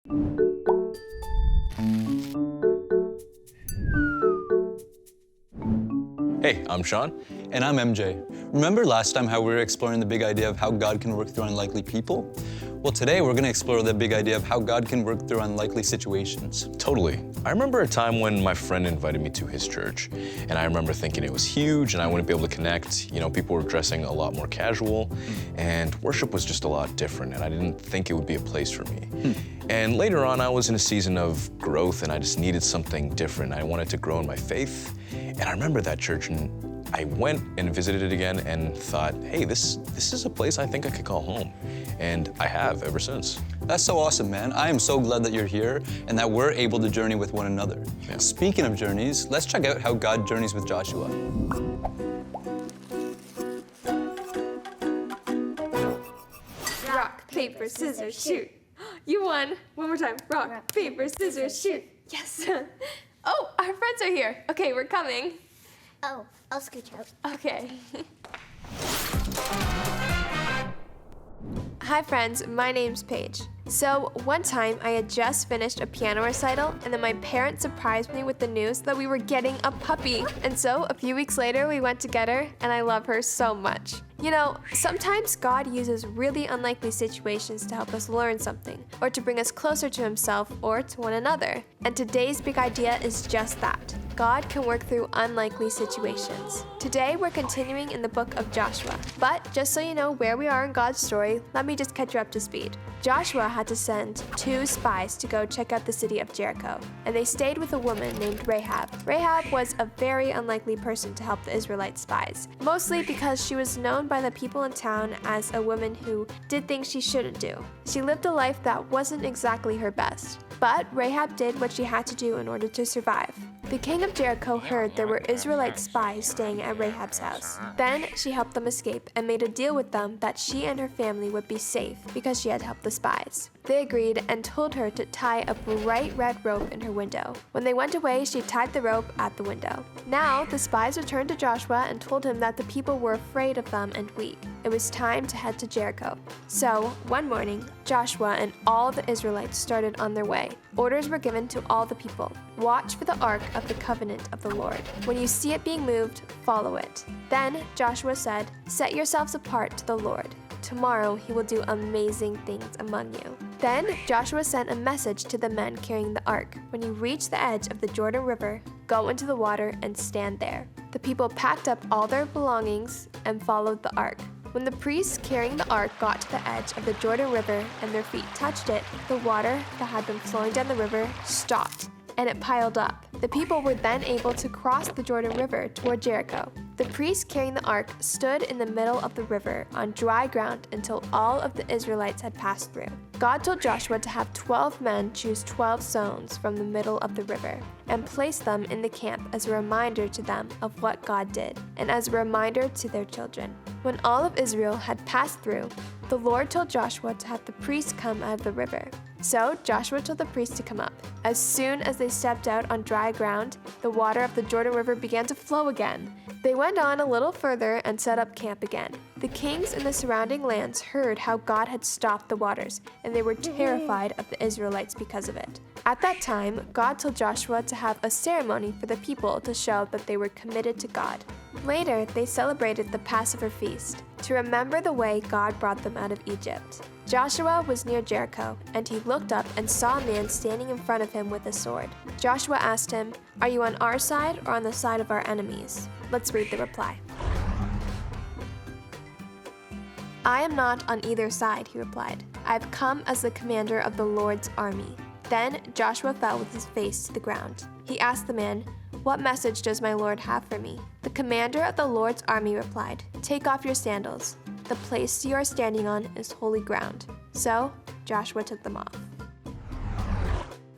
Hey, I'm Sean. And I'm MJ. Remember last time how we were exploring the big idea of how God can work through unlikely people? Well, today we're going to explore the big idea of how God can work through unlikely situations. Totally. I remember a time when my friend invited me to his church, and I remember thinking it was huge and I wouldn't be able to connect. You know, people were dressing a lot more casual, and worship was just a lot different, and I didn't think it would be a place for me. And later on, I was in a season of growth, and I just needed something different. I wanted to grow in my faith, and I remember that church, and I went and visited it again and thought, hey, this is a place I think I could call home. And I have ever since. That's so awesome, man. I am so glad that you're here and that we're able to journey with one another. Yeah. Speaking of journeys, let's check out how God journeys with Joshua. Rock, paper, scissors, shoot. You won. One more time. Rock, paper, scissors, shoot. Yes. Oh, our friends are here. Okay, we're coming. Oh, I'll scooch out. Okay. Hi friends, my name's Paige. So one time I had just finished a piano recital and then my parents surprised me with the news that we were getting a puppy. And so a few weeks later we went to get her and I love her so much. You know, sometimes God uses really unlikely situations to help us learn something or to bring us closer to himself or to one another. And today's big idea is just that. God can work through unlikely situations. Today we're continuing in the book of Joshua. But just so you know where we are in God's story, let me just catch you up to speed. Joshua had to send 2 spies to go check out the city of Jericho, and they stayed with a woman named Rahab. Rahab was a very unlikely person to help the Israelite spies, mostly because she was known by the people in town as a woman who did things she shouldn't do. She lived a life that wasn't exactly her best, but Rahab did what she had to do in order to survive. The king of Jericho heard there were Israelite spies staying at Rahab's house. Then she helped them escape and made a deal with them that she and her family would be safe because she had helped the spies. They agreed and told her to tie a bright red rope in her window. When they went away, she tied the rope at the window. Now, the spies returned to Joshua and told him that the people were afraid of them and weak. It was time to head to Jericho. So, one morning, Joshua and all the Israelites started on their way. Orders were given to all the people. Watch for the ark of the covenant of the Lord. When you see it being moved, follow it. Then Joshua said, "Set yourselves apart to the Lord. Tomorrow he will do amazing things among you." Then Joshua sent a message to the men carrying the ark. When you reach the edge of the Jordan River, go into the water and stand there. The people packed up all their belongings and followed the ark. When the priests carrying the ark got to the edge of the Jordan River and their feet touched it, the water that had been flowing down the river stopped, and it piled up. The people were then able to cross the Jordan River toward Jericho. The priests carrying the ark stood in the middle of the river on dry ground until all of the Israelites had passed through. God told Joshua to have 12 men choose 12 stones from the middle of the river and place them in the camp as a reminder to them of what God did and as a reminder to their children. When all of Israel had passed through, the Lord told Joshua to have the priests come out of the river. So Joshua told the priests to come up. As soon as they stepped out on dry ground, the water of the Jordan River began to flow again. They went on a little further and set up camp again. The kings in the surrounding lands heard how God had stopped the waters, and they were terrified of the Israelites because of it. At that time, God told Joshua to have a ceremony for the people to show that they were committed to God. Later, they celebrated the Passover feast to remember the way God brought them out of Egypt. Joshua was near Jericho, and he looked up and saw a man standing in front of him with a sword. Joshua asked him, "Are you on our side or on the side of our enemies?" Let's read the reply. "I am not on either side," he replied. "I have come as the commander of the Lord's army." Then Joshua fell with his face to the ground. He asked the man, "What message does my Lord have for me?" The commander of the Lord's army replied, "Take off your sandals. The place you are standing on is holy ground." So Joshua took them off.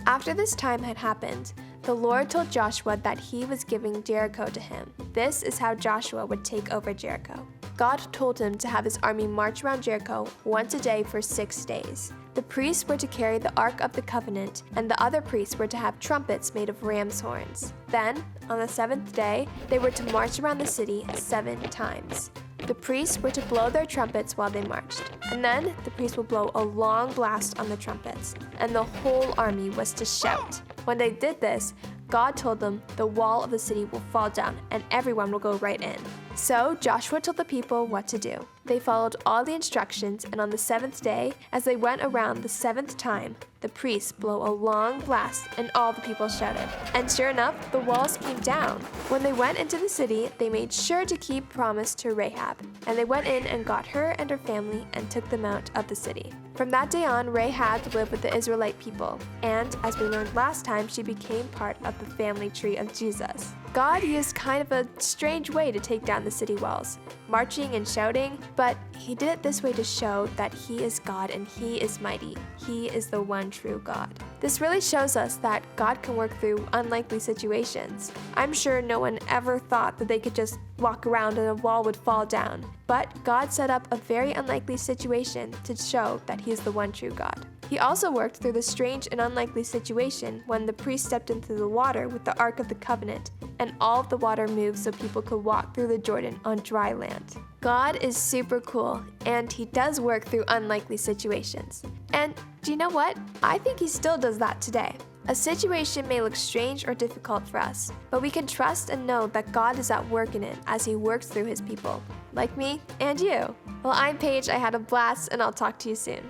After this time had happened, the Lord told Joshua that he was giving Jericho to him. This is how Joshua would take over Jericho. God told him to have his army march around Jericho once a day for 6 days. The priests were to carry the Ark of the Covenant, and the other priests were to have trumpets made of ram's horns. Then, on the 7th day, they were to march around the city 7 times. The priests were to blow their trumpets while they marched, and then the priests would blow a long blast on the trumpets, and the whole army was to shout. When they did this, God told them the wall of the city will fall down and everyone will go right in. So Joshua told the people what to do. They followed all the instructions, and on the seventh day, as they went around the seventh time, the priests blew a long blast and all the people shouted. And sure enough, the walls came down. When they went into the city, they made sure to keep promise to Rahab. And they went in and got her and her family and took them out of the city. From that day on, Rahab lived with the Israelite people. And as we learned last time, she became part of the family tree of Jesus. God used kind of a strange way to take down the city walls, marching and shouting, but he did it this way to show that he is God and he is mighty. He is the one true God. This really shows us that God can work through unlikely situations. I'm sure no one ever thought that they could just walk around and a wall would fall down, but God set up a very unlikely situation to show that he is the one true God. He also worked through the strange and unlikely situation when the priest stepped into the water with the Ark of the Covenant, and all of the water moved so people could walk through the Jordan on dry land. God is super cool, and he does work through unlikely situations. And do you know what? I think he still does that today. A situation may look strange or difficult for us, but we can trust and know that God is at work in it as he works through his people, like me and you. Well, I'm Paige, I had a blast, and I'll talk to you soon.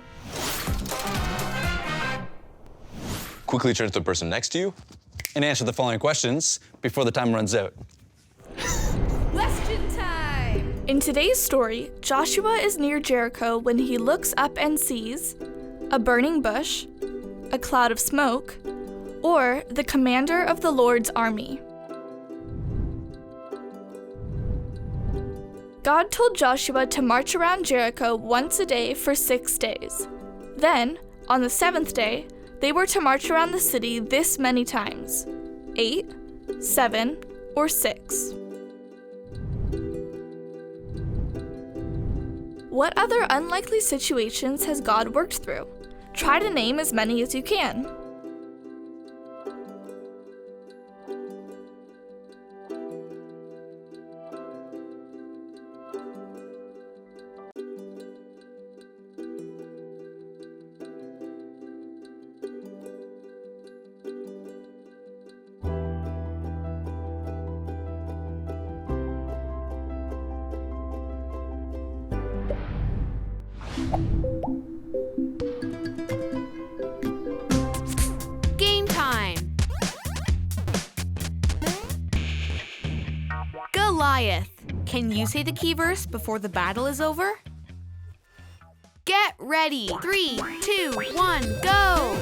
Quickly turn to the person next to you. And answer the following questions before the time runs out. Question time! In today's story, Joshua is near Jericho when he looks up and sees a burning bush, a cloud of smoke, or the commander of the Lord's army. God told Joshua to march around Jericho once a day for 6 days. Then, on the seventh day, they were to march around the city this many times: 8, 7, or 6. What other unlikely situations has God worked through? Try to name as many as you can. Game time! Goliath. Can you say the key verse before the battle is over? Get ready! 3, 2, 1, go!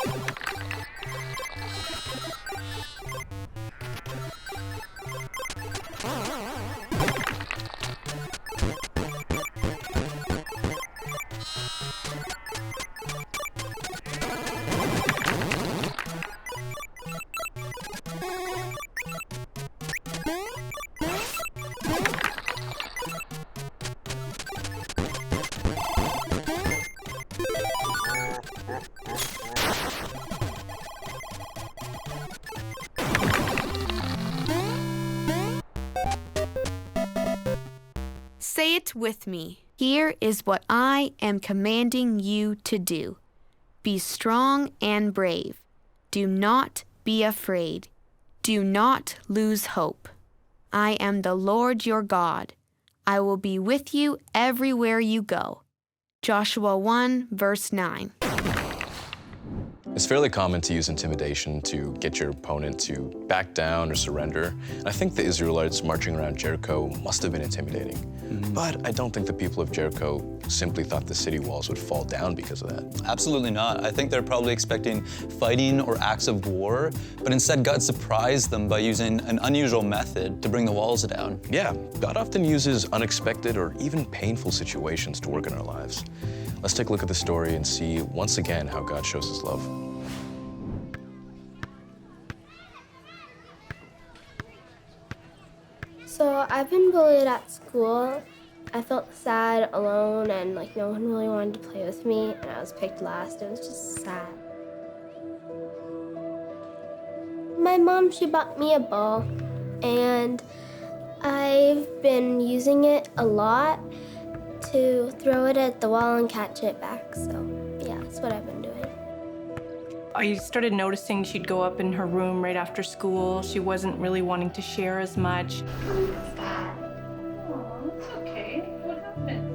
Say it with me. Here is what I am commanding you to do. Be strong and brave. Do not be afraid. Do not lose hope. I am the Lord your God. I will be with you everywhere you go. Joshua 1, verse 9. It's fairly common to use intimidation to get your opponent to back down or surrender. And I think the Israelites marching around Jericho must have been intimidating. But I don't think the people of Jericho simply thought the city walls would fall down because of that. Absolutely not. I think they're probably expecting fighting or acts of war, but instead God surprised them by using an unusual method to bring the walls down. Yeah, God often uses unexpected or even painful situations to work in our lives. Let's take a look at the story and see once again how God shows his love. So I've been bullied at school. I felt sad, alone, and like no one really wanted to play with me, and I was picked last. It was just sad. My mom, she bought me a ball, and I've been using it a lot to throw it at the wall and catch it back. So yeah, that's what I've been doing. I started noticing she'd go up in her room right after school. She wasn't really wanting to share as much. Okay, what happened?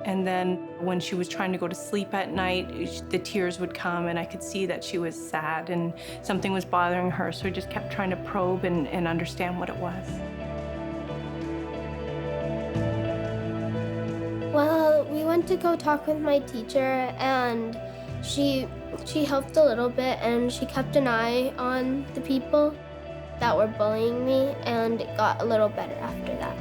And then when she was trying to go to sleep at night, the tears would come, and I could see that she was sad and something was bothering her. So I just kept trying to probe and understand what it was. Well, we went to go talk with my teacher, and she helped a little bit, and she kept an eye on the people that were bullying me, and it got a little better after that.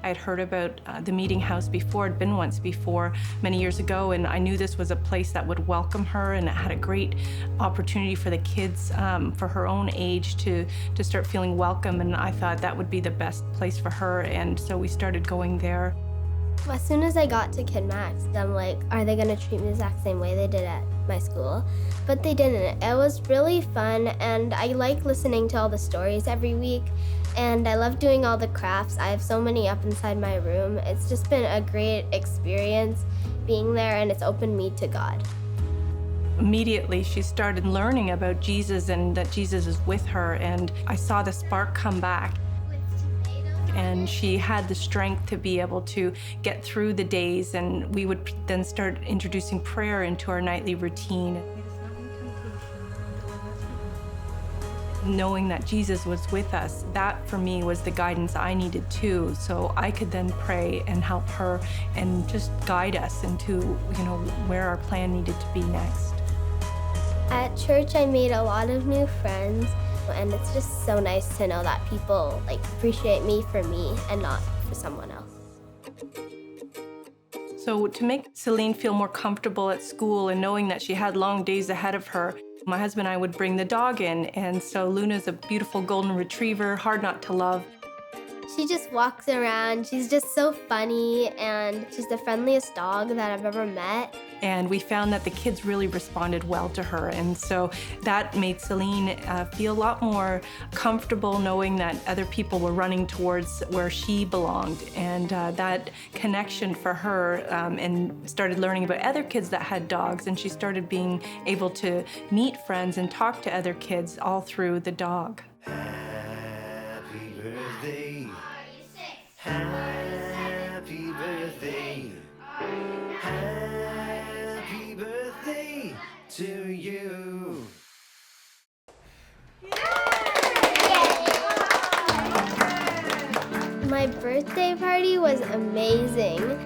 I had heard about the meeting house before. I'd been once before many years ago, and I knew this was a place that would welcome her, and it had a great opportunity for the kids for her own age to start feeling welcome, and I thought that would be the best place for her, and so we started going there. As soon as I got to Kid Max, I'm like, are they gonna treat me the exact same way they did at my school? But they didn't. It was really fun, and I like listening to all the stories every week, and I love doing all the crafts. I have so many up inside my room. It's just been a great experience being there, and it's opened me to God. Immediately, she started learning about Jesus and that Jesus is with her, and I saw the spark come back. And she had the strength to be able to get through the days, and we would then start introducing prayer into our nightly routine. Knowing that Jesus was with us, that for me was the guidance I needed too, so I could then pray and help her and just guide us into, where our plan needed to be next. At church, I made a lot of new friends, and it's just so nice to know that people appreciate me for me and not for someone else. So to make Selene feel more comfortable at school and knowing that she had long days ahead of her, my husband and I would bring the dog in, and so Luna's a beautiful golden retriever, hard not to love. She just walks around. She's just so funny, and she's the friendliest dog that I've ever met. And we found that the kids really responded well to her, and so that made Selene feel a lot more comfortable knowing that other people were running towards where she belonged, and that connection for her, and started learning about other kids that had dogs, and she started being able to meet friends and talk to other kids all through the dog. Happy birthday. Happy birthday. Happy birthday to you. My birthday party was amazing.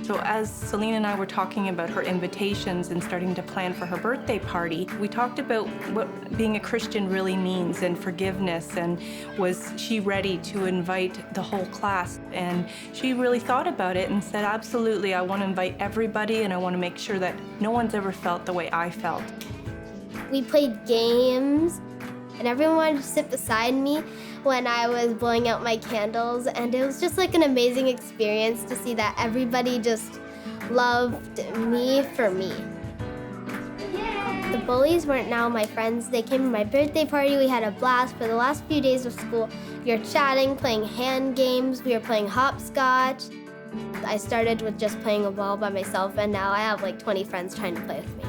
So as Selene and I were talking about her invitations and starting to plan for her birthday party, we talked about what being a Christian really means and forgiveness, and was she ready to invite the whole class? And she really thought about it and said, absolutely, I want to invite everybody, and I want to make sure that no one's ever felt the way I felt. We played games, and everyone wanted to sit beside me when I was blowing out my candles, and it was just an amazing experience to see that everybody just loved me for me. The bullies weren't now my friends. They came to my birthday party. We had a blast. For the last few days of school, we were chatting, playing hand games. We were playing hopscotch. I started with just playing a ball by myself, and now I have 20 friends trying to play with me.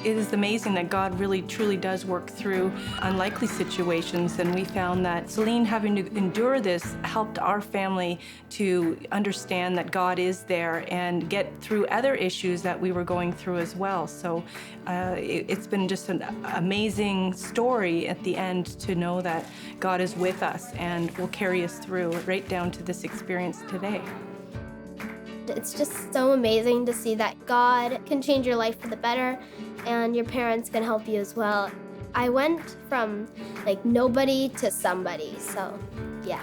It is amazing that God really, truly does work through unlikely situations, and we found that Selene having to endure this helped our family to understand that God is there and get through other issues that we were going through as well. So it's been just an amazing story at the end to know that God is with us and will carry us through right down to this experience today. It's just so amazing to see that God can change your life for the better, and your parents can help you as well. I went from nobody to somebody, so yeah.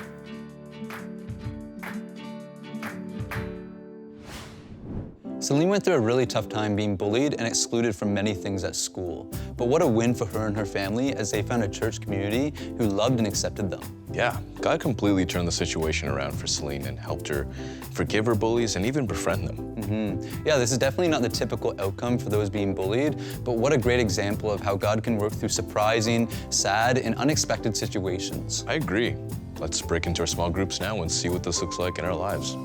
Selene went through a really tough time being bullied and excluded from many things at school. But what a win for her and her family as they found a church community who loved and accepted them. Yeah, God completely turned the situation around for Selene and helped her forgive her bullies and even befriend them. Yeah, this is definitely not the typical outcome for those being bullied, but what a great example of how God can work through surprising, sad, and unexpected situations. I agree. Let's break into our small groups now and see what this looks like in our lives.